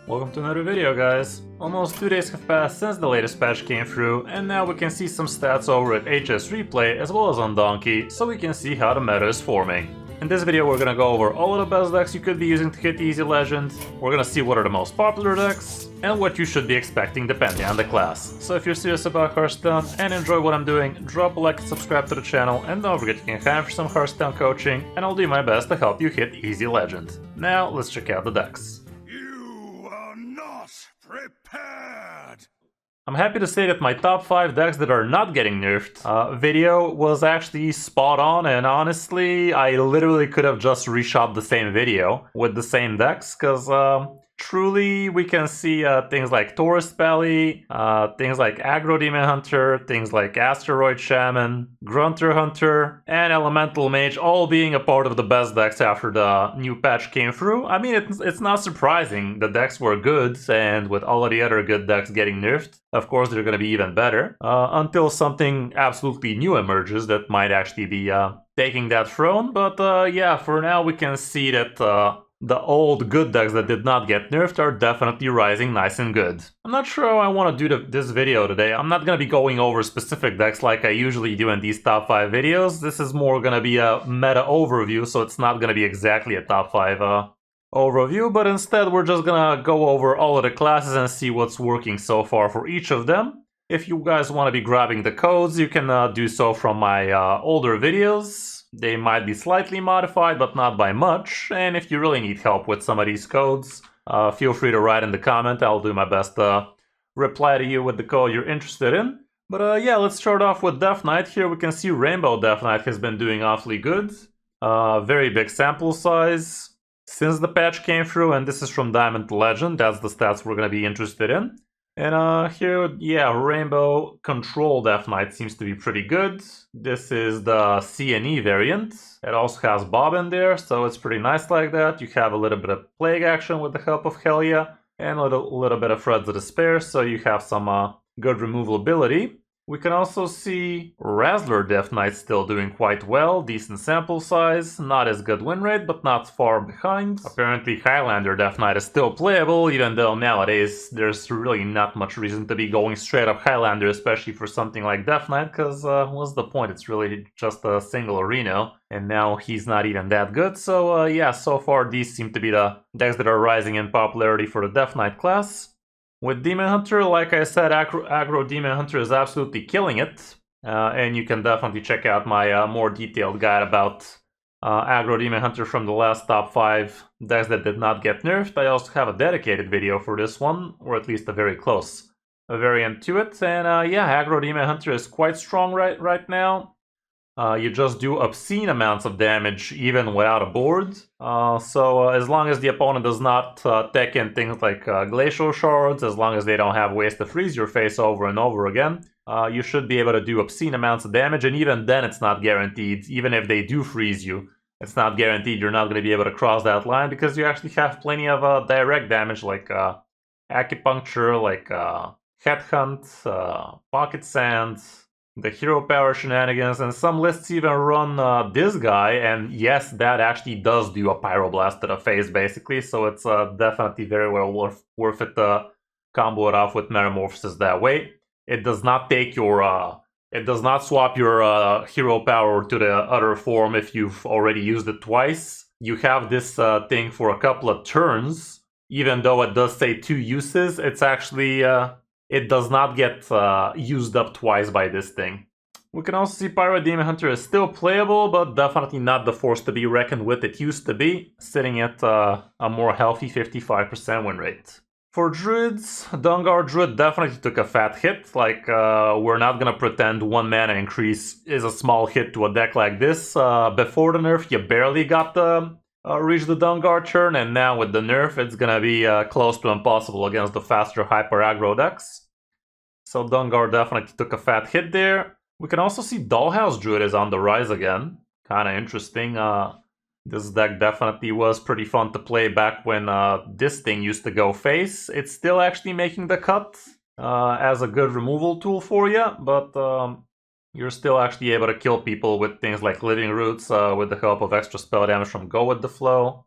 Welcome to another video, guys. Almost 2 days have passed since the latest patch came through, and now we can see some stats over at HS Replay as well as on Donkey, so we can see how the meta is forming. In this video we're gonna go over all of the best decks you could be using to hit Easy Legend, we're gonna see what are the most popular decks, and what you should be expecting depending on the class. So if you're serious about Hearthstone and enjoy what I'm doing, drop a like and subscribe to the channel, and don't forget you can hire for some Hearthstone coaching, and I'll do my best to help you hit Easy Legend. Now let's check out the decks. Prepared! I'm happy to say that my top 5 decks that are not getting nerfed video was actually spot on, and honestly, I literally could have just reshot the same video with the same decks, because truly we can see things like Tourist Valley, things like Aggro Demon Hunter, things like Asteroid Shaman, Grunter Hunter, and Elemental Mage all being a part of the best decks after the new patch came through. I mean, it's not surprising. The decks were good, and with all of the other good decks getting nerfed, of course they're going to be even better, until something absolutely new emerges that might actually be taking that throne. But yeah, for now we can see that the old good decks that did not get nerfed are definitely rising nice and good. I'm not sure how I want to do this video today. I'm not going to be going over specific decks like I usually do in these top 5 videos. This is more going to be a meta overview, so it's not going to be exactly a top 5 overview, but instead we're just going to go over all of the classes and see what's working so far for each of them. If you guys want to be grabbing the codes, you can do so from my older videos. They might be slightly modified, but not by much, and if you really need help with some of these codes, feel free to write in the comment. I'll do my best to reply to you with the code you're interested in. But yeah, let's start off with Death Knight. Here we can see Rainbow Death Knight has been doing awfully good. Very big sample size since the patch came through, and this is from Diamond to Legend. That's the stats we're going to be interested in. And here, yeah, Rainbow Control Death Knight seems to be pretty good. This is the CNE variant. It also has Bob in there, so it's pretty nice like that. You have a little bit of Plague action with the help of Helia, and a little bit of Threads of Despair, so you have some good removal ability. We can also see Razzler Death Knight still doing quite well, decent sample size, not as good win rate, but not far behind. Apparently Highlander Death Knight is still playable, even though nowadays there's really not much reason to be going straight up Highlander, especially for something like Death Knight, because what's the point? It's really just a single arena, and now he's not even that good. So yeah, so far these seem to be the decks that are rising in popularity for the Death Knight class. With Demon Hunter, like I said, Aggro Demon Hunter is absolutely killing it, and you can definitely check out my more detailed guide about Aggro Demon Hunter from the last top 5 decks that did not get nerfed. I also have a dedicated video for this one, or at least a very close variant to it, and yeah, Aggro Demon Hunter is quite strong right now. You just do obscene amounts of damage even without a board. So as long as the opponent does not tech in things like Glacial Shards, as long as they don't have ways to freeze your face over and over again, you should be able to do obscene amounts of damage, and even then it's not guaranteed. Even if they do freeze you, it's not guaranteed you're not going to be able to cross that line, because you actually have plenty of direct damage like Acupuncture, like Headhunt, Pocket Sand, the hero power shenanigans, and some lists even run this guy, and yes, that actually does do a pyroblast to the face basically, so it's definitely very well worth it to combo it off with Metamorphosis that way. It does not take your it does not swap your hero power to the other form if you've already used it twice. You have this thing for a couple of turns. Even though it does say 2 uses, it's actually it does not get used up twice by this thing. We can also see Pyro Demon Hunter is still playable, but definitely not the force to be reckoned with it used to be, sitting at a more healthy 55% win rate. For Druids, Dungar Druid definitely took a fat hit. Like, we're not gonna pretend 1 mana increase is a small hit to a deck like this. Before the nerf, you barely got the reach the Dungar turn, and now with the nerf, it's gonna be close to impossible against the faster hyper aggro decks. So Dungar definitely took a fat hit there. We can also see Dollhouse Druid is on the rise again. Kinda interesting. This deck definitely was pretty fun to play back when this thing used to go face. It's still actually making the cut as a good removal tool for you, but you're still actually able to kill people with things like Living Roots with the help of extra spell damage from Go With The Flow.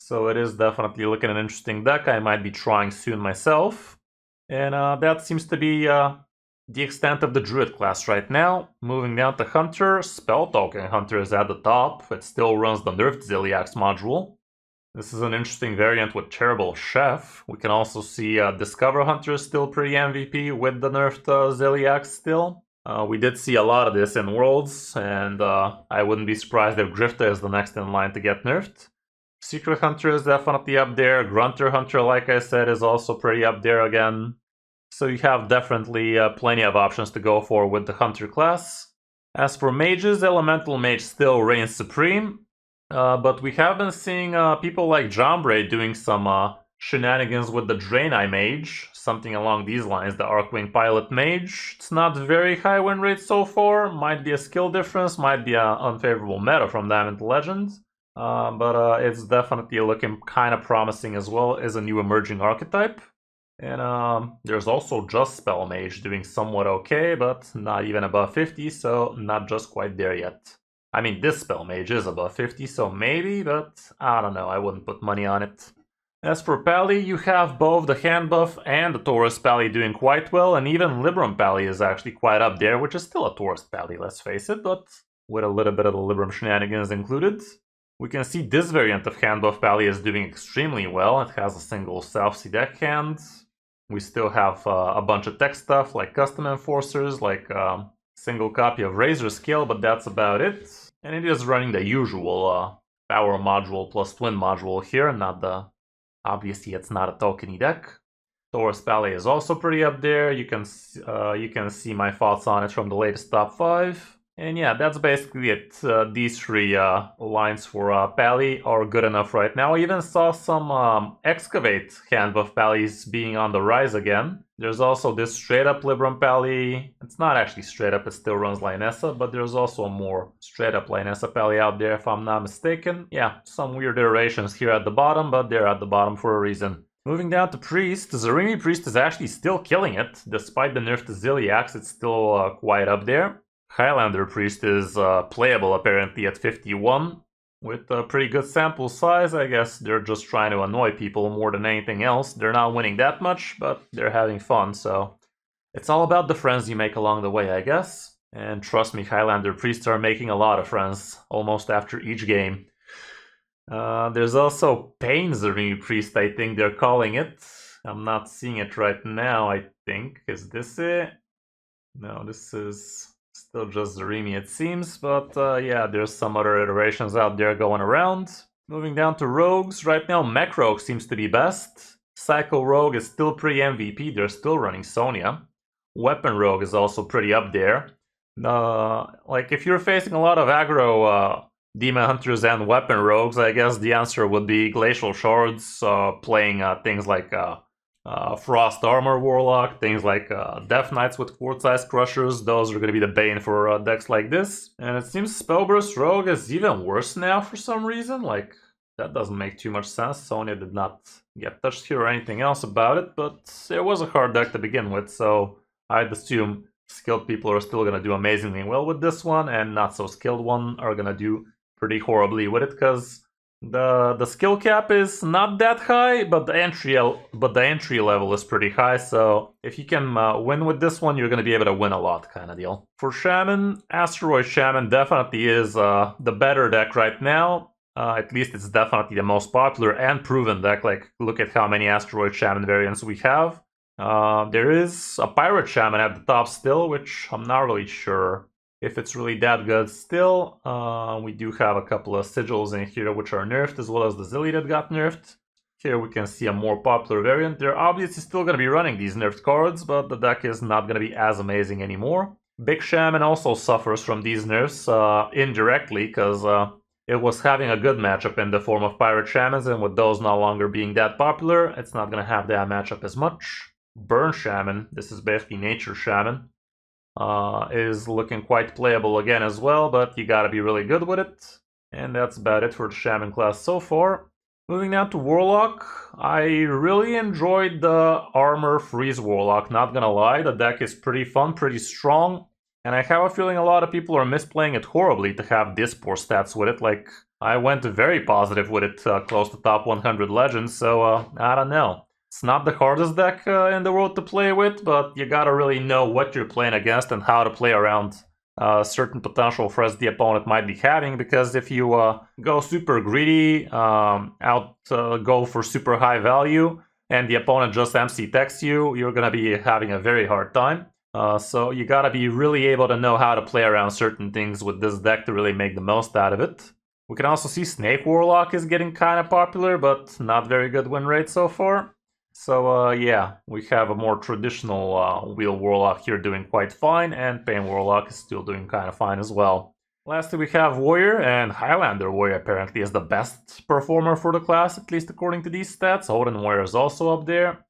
So it is definitely looking an interesting deck. I might be trying soon myself. And that seems to be the extent of the Druid class right now. Moving down to Hunter, Spell Token Hunter is at the top. It still runs the nerfed Ziliax module. This is an interesting variant with Terrible Chef. We can also see Discover Hunter is still pretty MVP with the nerfed Ziliax still. We did see a lot of this in Worlds, and I wouldn't be surprised if Grifta is the next in line to get nerfed. Secret Hunter is definitely up there. Grunter Hunter, like I said, is also pretty up there again. So you have definitely plenty of options to go for with the Hunter class. As for mages, Elemental Mage still reigns supreme. But we have been seeing people like Jombre doing some shenanigans with the Draenei Mage. Something along these lines, the Arcwing Pilot Mage. It's not very high win rate so far. Might be a skill difference, might be an unfavorable meta from Diamond Legend. But it's definitely looking kind of promising as well as a new emerging archetype. And there's also Just Spell Mage doing somewhat okay, but not even above 50, so not just quite there yet. I mean, this Spell Mage is above 50, so maybe, but I don't know, I wouldn't put money on it. As for Pally, you have both the Hand Buff and the Taurus Pally doing quite well, and even Libram Pally is actually quite up there, which is still a Taurus Pally, let's face it, but with a little bit of the Libram shenanigans included. We can see this variant of Hand Buff Pally is doing extremely well. It has a single South Sea deckhand. We still have a bunch of tech stuff like Custom Enforcers, like single copy of Razor Scale, but that's about it. And it is running the usual Power Module plus Twin Module here, not the... Obviously, it's not a tokeny deck. Taurus Pally is also pretty up there. You can see my thoughts on it from the latest top 5. And yeah, that's basically it. These three lines for Pally are good enough right now. I even saw some Excavate Hand Buff Pallies being on the rise again. There's also this straight up Libram Pally. It's not actually straight up, it still runs Lionessa, but there's also a more straight up Lionessa Pally out there if I'm not mistaken. Yeah, some weird iterations here at the bottom, but they're at the bottom for a reason. Moving down to Priest, Zarimi Priest is actually still killing it. Despite the nerf to Ziliax, it's still quite up there. Highlander Priest is playable apparently at 51, with a pretty good sample size. I guess they're just trying to annoy people more than anything else. They're not winning that much, but they're having fun, so it's all about the friends you make along the way, I guess. And trust me, Highlander Priests are making a lot of friends, almost after each game. There's also Pain Zarimi Priest, I think they're calling it. I'm not seeing it right now, I think. Is this it? No, this is... still just Zarimi it seems, but yeah, there's some other iterations out there going around. Moving down to Rogues, right now Mech Rogue seems to be best. Psycho Rogue is still pretty MVP, they're still running Sonya. Weapon Rogue is also pretty up there. Like if you're facing a lot of aggro Demon Hunters and Weapon Rogues, I guess the answer would be Glacial Shards, playing things like Frost Armor Warlock, things like Death Knights with Quartz Crushers. Those are going to be the bane for decks like this. And it seems Spellburst Rogue is even worse now for some reason. Like, that doesn't make too much sense. Sonya did not get touched here or anything else about it, but it was a hard deck to begin with, so I'd assume skilled people are still going to do amazingly well with this one, and not so skilled one are going to do pretty horribly with it, because the skill cap is not that high, but the entry level is pretty high, so if you can win with this one, you're going to be able to win a lot, kind of deal. For Shaman, Asteroid Shaman definitely is the better deck right now. At least it's definitely the most popular and proven deck. Like, look at how many Asteroid Shaman variants we have. There is a Pirate Shaman at the top still, which I'm not really sure if it's really that good still. We do have a couple of sigils in here which are nerfed, as well as the Zilly that got nerfed. Here we can see a more popular variant. They're obviously still going to be running these nerfed cards, but the deck is not going to be as amazing anymore. Big Shaman also suffers from these nerfs indirectly, because it was having a good matchup in the form of Pirate Shamans, and with those no longer being that popular, it's not going to have that matchup as much. Burn Shaman, this is basically Nature Shaman, is looking quite playable again as well, but you gotta be really good with it. And that's about it for the Shaman class so far. Moving down to Warlock, I really enjoyed the Armor Freeze Warlock, not gonna lie. The deck is pretty fun, pretty strong, and I have a feeling a lot of people are misplaying it horribly to have this poor stats with it. Like, I went very positive with it, close to top 100 legends, so I don't know. It's not the hardest deck in the world to play with, but you gotta really know what you're playing against and how to play around certain potential threats the opponent might be having, because if you go super greedy, go for super high value, and the opponent just MC techs you, you're gonna be having a very hard time. So you gotta be really able to know how to play around certain things with this deck to really make the most out of it. We can also see Snake Warlock is getting kind of popular, but not very good win rate so far. So yeah, we have a more traditional Wheel Warlock here doing quite fine, and Pain Warlock is still doing kind of fine as well. Lastly, we have Warrior, and Highlander Warrior apparently is the best performer for the class, at least according to these stats. Odin Warrior is also up there.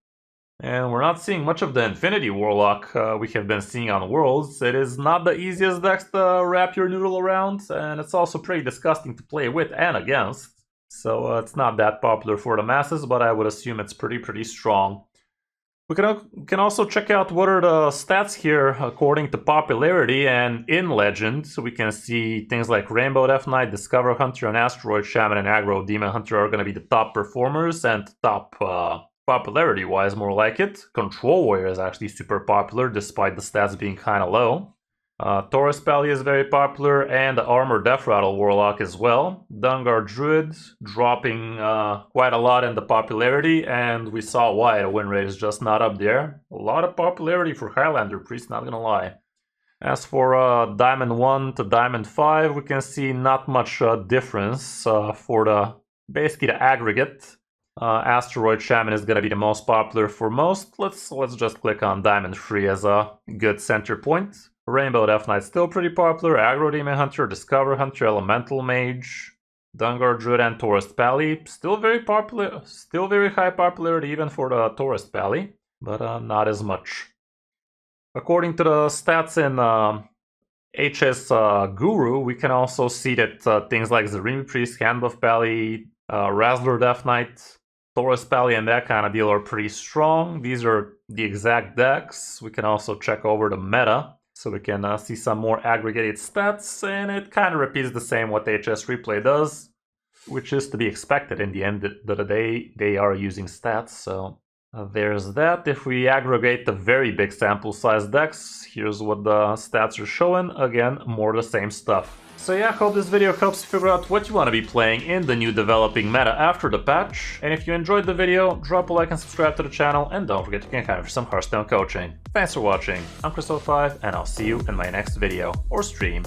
And we're not seeing much of the Infinity Warlock we have been seeing on Worlds. It is not the easiest deck to wrap your noodle around, and it's also pretty disgusting to play with and against. So it's not that popular for the masses, but I would assume it's pretty strong. We can also check out what are the stats here according to popularity, and in Legend we can see things like Rainbow Death Knight, Discover Hunter, and Asteroid Shaman and Aggro Demon Hunter are going to be the top performers, and top popularity-wise, more like it. Control Warrior is actually super popular, despite the stats being kind of low. Taurus Pally is very popular, and the Armor Death Rattle Warlock as well. Dungar Druid dropping quite a lot in the popularity, and we saw why. The win rate is just not up there. A lot of popularity for Highlander Priest, not gonna lie. As for Diamond 1 to Diamond 5, we can see not much difference for basically the aggregate. Asteroid Shaman is going to be the most popular for most. Let's just click on Diamond 3 as a good center point. Rainbow Death Knight still pretty popular. Aggro Demon Hunter, Discover Hunter, Elemental Mage, Dungar Druid, and Taurus Pally. Still very popular, still very high popularity even for the Taurus Pally, but not as much. According to the stats in HS Guru, we can also see that things like Zarimi Priest, Handbuff Pally, Razzler Death Knight, Taurus Pally, and that kind of deal are pretty strong. These are the exact decks. We can also check over the meta, so we can see some more aggregated stats, and it kind of repeats the same what HS Replay does, which is to be expected. In the end of the day, they are using stats, so there's that. If we aggregate the very big sample size decks, here's what the stats are showing. Again, more the same stuff. So yeah, hope this video helps you figure out what you want to be playing in the new developing meta after the patch. And if you enjoyed the video, drop a like and subscribe to the channel, and don't forget to get kind for some Hearthstone coaching. Thanks for watching, I'm Kris05, and I'll see you in my next video or stream.